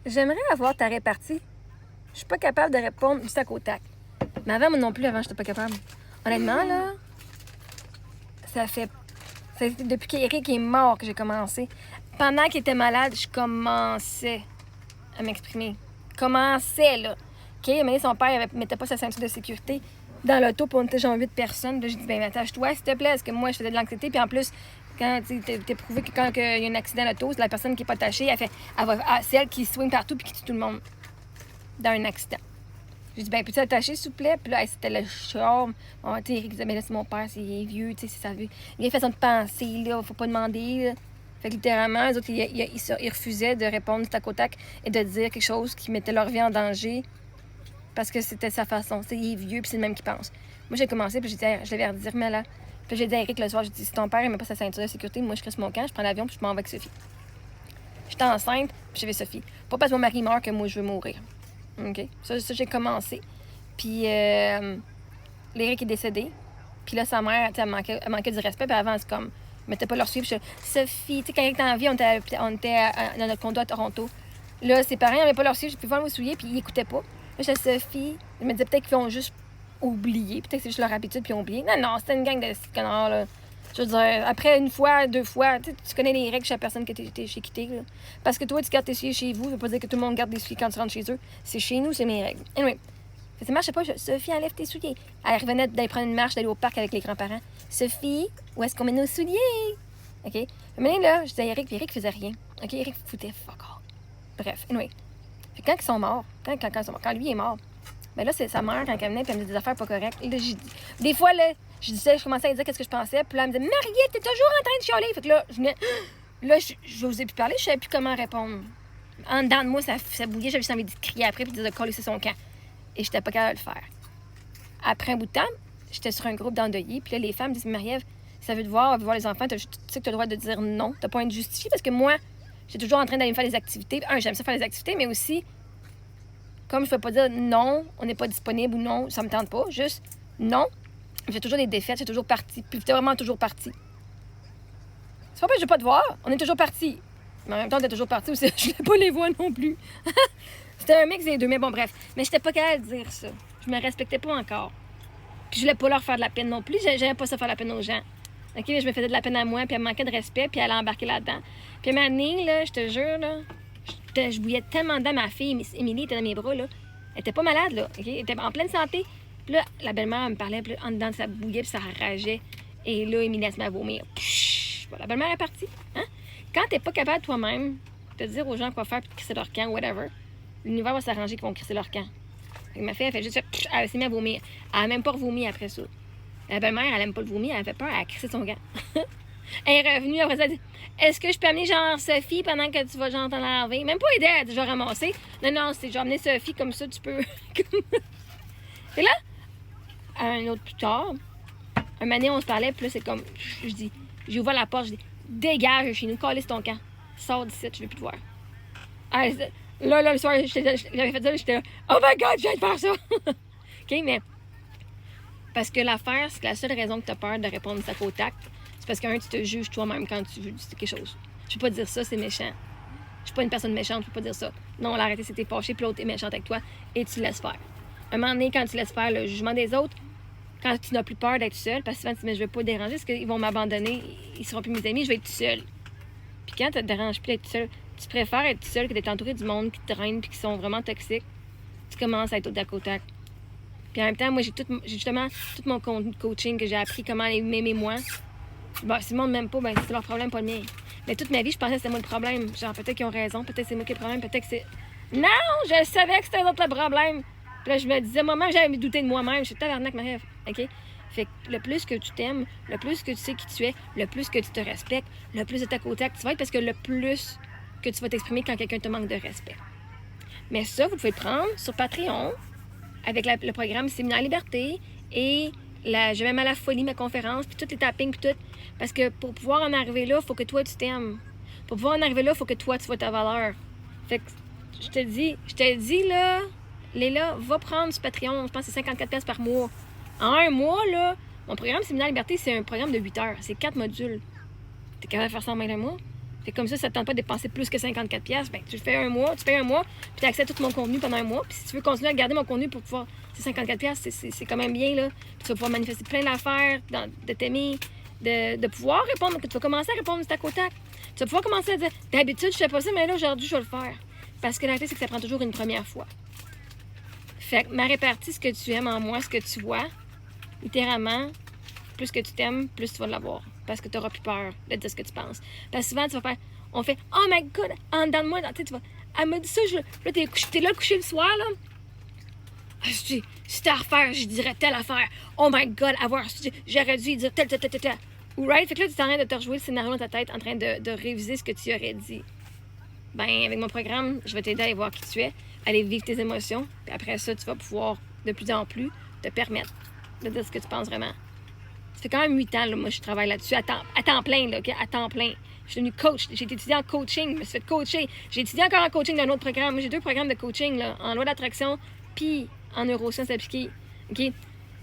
J'aimerais avoir ta répartie. Je suis pas capable de répondre du tac au tac. Mais avant, moi non plus, avant, j'étais pas capable. Honnêtement, là, c'est depuis qu'Éric est mort que j'ai commencé. Pendant qu'il était malade, je commençais à m'exprimer. Commençais, là. OK, mais son père mettait pas sa ceinture de sécurité dans l'auto, puis on était genre 8 personnes. Là, j'ai dit, ben attache-toi, s'il te plaît, parce que moi, je faisais de l'anxiété. Puis en plus, quand t'es prouvé que quand il y a un accident d'auto, c'est la personne qui est pas attachée, c'est elle qui swing partout puis qui tue tout le monde dans un accident. J'ai dit, ben, peux-tu attacher, s'il vous plaît? Puis là, c'était le charme. Bon, tu sais, Éric disait, ben là, c'est mon père, c'est vieux, tu sais, c'est sa vie. Il y a une façon de penser, là, faut pas demander, là. Fait que littéralement, les autres, ils refusaient de répondre du tac au tac et de dire quelque chose qui mettait leur vie en danger parce que c'était sa façon. Tu sais, il est vieux, puis c'est le même qui pense. Moi, j'ai commencé, puis j'ai dit, je l'avais redit, remets là. Puis j'ai dit à Éric le soir, j'ai dit, si ton père, il met pas sa ceinture de sécurité, moi, je crisse mon camp, je prends l'avion, puis je m'en vais avec Sophie. J'étais enceinte, puis j'avais Sophie. Pas parce que mon mari meurt que moi, je veux mourir. OK? Ça j'ai commencé. Puis, l'Éric est décédé. Puis là, sa mère, elle manquait du respect. Puis avant, c'est comme, elle mettait pas leur suivre. Sophie, tu sais, quand elle était en vie, on était dans notre condo à Toronto. Là, ses parents n'avaient pas leur suivre. J'ai pu voir me souiller, puis ils écoutaient pas. Là, j'étais Sophie. Je me disais peut-être qu'ils ont juste oublié. Peut-être que c'est juste leur habitude, puis ils ont oublié. Non, c'était une gang de connards, là. Je veux dire, après une fois, 2 fois, tu connais les règles de chaque personne que t'es chez quitté, là. Parce que toi, tu gardes tes souliers chez vous, ça veut pas dire que tout le monde garde des souliers quand tu rentres chez eux. C'est chez nous, c'est mes règles. Anyway, ça marchait pas. Sophie, enlève tes souliers. Elle revenait d'aller prendre une marche, d'aller au parc avec les grands-parents. Sophie, où est-ce qu'on met nos souliers? OK? Mais là, je disais à Eric, puis Eric faisait rien. OK? Eric foutait fuck all. Bref, anyway. Fait que quand ils sont morts, quand lui est mort, ben là, c'est sa mère, quand elle venait, puis elle me disait des affaires pas correctes. Là, des fois, là, je commençais à dire qu'est-ce que je pensais, puis là, elle me disait, Mariette, t'es toujours en train de chialer. Fait que là, je n'osais plus parler, je savais plus comment répondre. En dedans de moi, ça bouillait, j'avais juste envie de crier après, puis de coller sur son camp. Et j'étais pas capable de le faire. Après un bout de temps, j'étais sur un groupe d'endeuillés, puis là, les femmes disent, Marie-Ève, si elle veut te voir, elle veut voir les enfants, tu sais que tu as le droit de dire non, t'as pas à être justifié, parce que moi, j'étais toujours en train d'aller me faire des activités. J'aime ça faire des activités, mais aussi, comme je ne peux pas dire non, on n'est pas disponible ou non, ça me tente pas, juste non. J'ai toujours des défaites, j'ai toujours parti. Puis t'es vraiment toujours parti. C'est pas parce que je veux pas te voir, on est toujours parti. Mais en même temps, on est toujours parti aussi. Je voulais pas les voir non plus. C'était un mix des deux, mais bon, bref. Mais j'étais pas capable de dire ça. Je me respectais pas encore. Puis je voulais pas leur faire de la peine non plus. J'aimais pas ça faire de la peine aux gens. OK, mais je me faisais de la peine à moi, puis elle me manquait de respect, puis elle a embarqué là-dedans. Puis à un moment donné, là, je te jure, là, je bouillais tellement dedans. Ma fille, Émilie, était dans mes bras, là. Elle était pas malade, là. OK? Elle était en pleine santé. Puis là, la belle-mère elle me parlait, puis là, en dedans, ça bouillait, puis ça rageait. Et là, Émilie, elle se met à vomir. La belle-mère est partie. Hein? Quand t'es pas capable toi-même de dire aux gens quoi faire, puis de crisser leur camp, whatever, l'univers va s'arranger qu'ils vont crisser leur camp. Et ma fille, elle fait juste elle s'est mise à vomir. Elle a même pas revomi après ça. La belle-mère, elle aime pas le vomi, elle avait peur, elle a crissé son gant. Elle est revenue après ça, elle dit, est-ce que je peux amener genre Sophie pendant que tu vas genre t'en laver? Même pas aider, elle a déjà ramassé. Non, c'est genre amener Sophie comme ça, tu peux. Et là, un autre plus tard, un moment donné, on se parlait, puis là, c'est comme, je dis, j'ai ouvert la porte, je dis, dégage chez nous, calisse ton camp. Sors d'ici, je veux plus te voir. Ah, là, le soir, j'avais fait ça, j'étais, oh my god, je viens de faire ça. OK, mais, parce que l'affaire, c'est que la seule raison que tu as peur de répondre tac au tac, c'est parce qu'un, tu te juges toi-même quand tu veux dire quelque chose. Je peux pas dire ça, c'est méchant. Je suis pas une personne méchante, je peux pas dire ça. Non, l'arrêter, c'est t'es fâché, puis l'autre est méchante avec toi, et tu laisses faire. Un moment donné, quand tu laisses faire le jugement des autres, quand tu n'as plus peur d'être seul, parce que souvent tu dis, mais je vais pas déranger, parce qu'ils vont m'abandonner, ils seront plus mes amis, je vais être tout seul. Puis quand tu te déranges plus d'être tout seul, tu préfères être tout seul que d'être entouré du monde qui te traîne puis qui sont vraiment toxiques. Tu commences à être au tac au tac. Puis en même temps, moi, j'ai justement tout mon coaching que j'ai appris comment m'aimer moi. Bon, si le monde m'aime pas, ben c'est leur problème, pas le mien. Mais toute ma vie, je pensais que c'était moi le problème. Genre, peut-être qu'ils ont raison, peut-être que c'est moi qui ai le problème, peut-être que c'est... Non! Je savais que c'était l'autre le problème. Puis là, je me disais, moment, j'avais douté de moi-même. Je suis tabarnak, ma rêve. OK? Fait que le plus que tu t'aimes, le plus que tu sais qui tu es, le plus que tu te respectes, le plus de tac au tac tu vas être, parce que le plus que tu vas t'exprimer quand quelqu'un te manque de respect. Mais ça, vous pouvez le prendre sur Patreon, avec le programme Séminaire Liberté et Je m'aime à la folie, ma conférence, puis tous les tappings, puis tout. Parce que pour pouvoir en arriver là, il faut que toi, tu t'aimes. Pour pouvoir en arriver là, il faut que toi, tu vois ta valeur. Fait que je te dis, là, Léla, va prendre ce Patreon, je pense que c'est 54$ par mois. En un mois, là, mon programme Séminaire Liberté, c'est un programme de 8 heures. C'est 4 modules. T'es capable de faire ça en moins d'un mois? Fait comme ça ne tente pas de dépenser plus que 54$. Ben, tu fais un mois, puis tu as accès à tout mon contenu pendant un mois. Puis si tu veux continuer à garder mon contenu pour pouvoir. C'est 54$, c'est quand même bien, là. Puis tu vas pouvoir manifester plein d'affaires, de t'aimer, de pouvoir répondre. Tu vas commencer à répondre du tac au tac. Tu vas pouvoir commencer à dire d'habitude, je fais pas ça, mais là, aujourd'hui, je vais le faire. Parce que la réalité, c'est que ça prend toujours une première fois. Fait que ma répartie, ce que tu aimes en moi, ce que tu vois, littéralement, plus que tu t'aimes, plus tu vas l'avoir. Parce que tu n'auras plus peur de dire ce que tu penses. Parce que souvent, tu vas faire, on fait, oh my god, en dedans de moi, tu sais, tu vas, elle m'a dit ça, là, t'es là couché le soir, là. Je dis, si c'était à refaire, je dirais telle affaire. Oh my god, j'aurais dû dire telle. Ou right? Fait que là, tu es en train de te rejouer le scénario dans ta tête, en train de réviser ce que tu aurais dit. Ben, avec mon programme, je vais t'aider à aller voir qui tu es, aller vivre tes émotions. Puis après ça, tu vas pouvoir de plus en plus te permettre de dire ce que tu penses vraiment. Ça fait quand même 8 ans, là, moi, je travaille là-dessus à temps plein, là, OK? À temps plein. Je suis devenue coach. J'ai été étudiée en coaching, je me suis fait coacher. J'ai étudié encore en coaching d'un autre programme. Moi, j'ai 2 programmes de coaching, là, en loi d'attraction, puis en neurosciences appliquées. OK?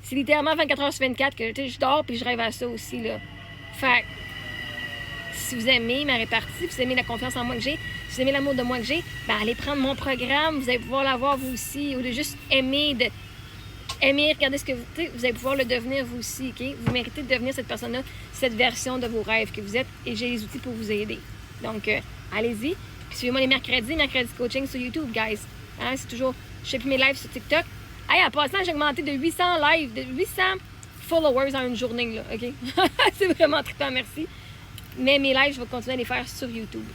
C'est littéralement 24 heures sur 24 que je dors puis je rêve à ça aussi, là. Fait que, si vous aimez ma répartie, si vous aimez la confiance en moi que j'ai, si vous aimez l'amour de moi que j'ai, ben allez prendre mon programme, vous allez pouvoir l'avoir vous aussi, au lieu de juste aimer, regardez ce que vous allez pouvoir le devenir vous aussi, OK? Vous méritez de devenir cette personne-là, cette version de vos rêves que vous êtes, et j'ai les outils pour vous aider. Donc, allez-y. Puis suivez-moi les mercredis coaching sur YouTube, guys. Hein, c'est toujours, je fais plus mes lives sur TikTok. Hey, en passant, j'ai augmenté de 800 lives, de 800 followers en une journée, là, OK? C'est vraiment trippant, merci. Mais mes lives, je vais continuer à les faire sur YouTube.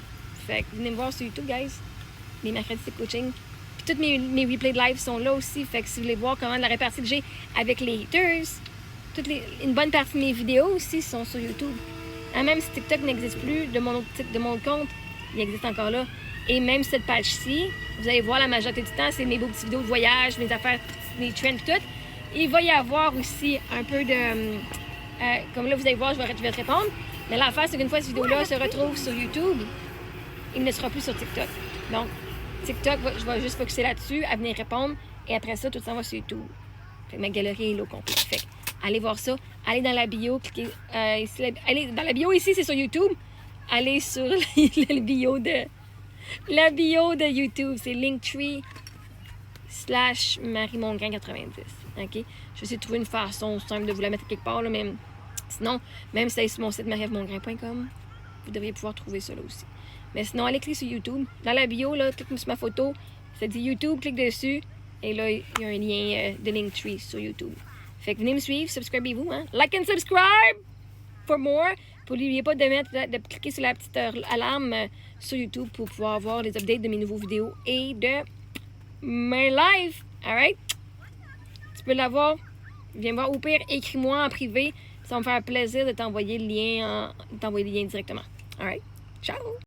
Fait que venez me voir sur YouTube, guys. Les mercredis, c'est coaching. Puis tous mes replays de live sont là aussi. Fait que si vous voulez voir comment la répartie que j'ai avec les haters, une bonne partie de mes vidéos aussi sont sur YouTube. Hein, même si TikTok n'existe plus, de mon compte, il existe encore là. Et même cette page-ci, vous allez voir la majorité du temps, c'est mes beaux petites vidéos de voyage, mes affaires, mes trends et tout. Il va y avoir aussi un peu de... comme là, vous allez voir, je vais te répondre. Mais l'affaire, c'est qu'une fois cette vidéo-là se retrouve sur YouTube, il ne sera plus sur TikTok. Donc, TikTok, je vais juste focuser là-dessus, à venir répondre. Et après ça, tout ça va sur YouTube. Fait que ma galerie est là au complet. Fait que, allez voir ça. Allez dans la bio, cliquez ici. Allez dans la bio ici, c'est sur YouTube. Allez sur la bio de YouTube. C'est Linktree/MarieMongrain90. OK? Je vais essayer de trouver une façon simple de vous la mettre quelque part, là, mais sinon, même si c'est sur mon site marievmongrain.com, vous devriez pouvoir trouver ça là aussi. Mais sinon, allez cliquer sur YouTube. Dans la bio, là, cliquez sur ma photo. Ça dit YouTube, clique dessus. Et là, il y a un lien de Linktree sur YouTube. Fait que venez me suivre, subscribez-vous. Hein? Like and subscribe for more. N'oubliez pas de cliquer sur la petite alarme sur YouTube pour pouvoir voir les updates de mes nouveaux vidéos et de mes lives. Alright? Tu peux l'avoir. Viens voir. Au pire, écris-moi en privé. Ça va me faire plaisir de t'envoyer le lien directement. Alright? Ciao!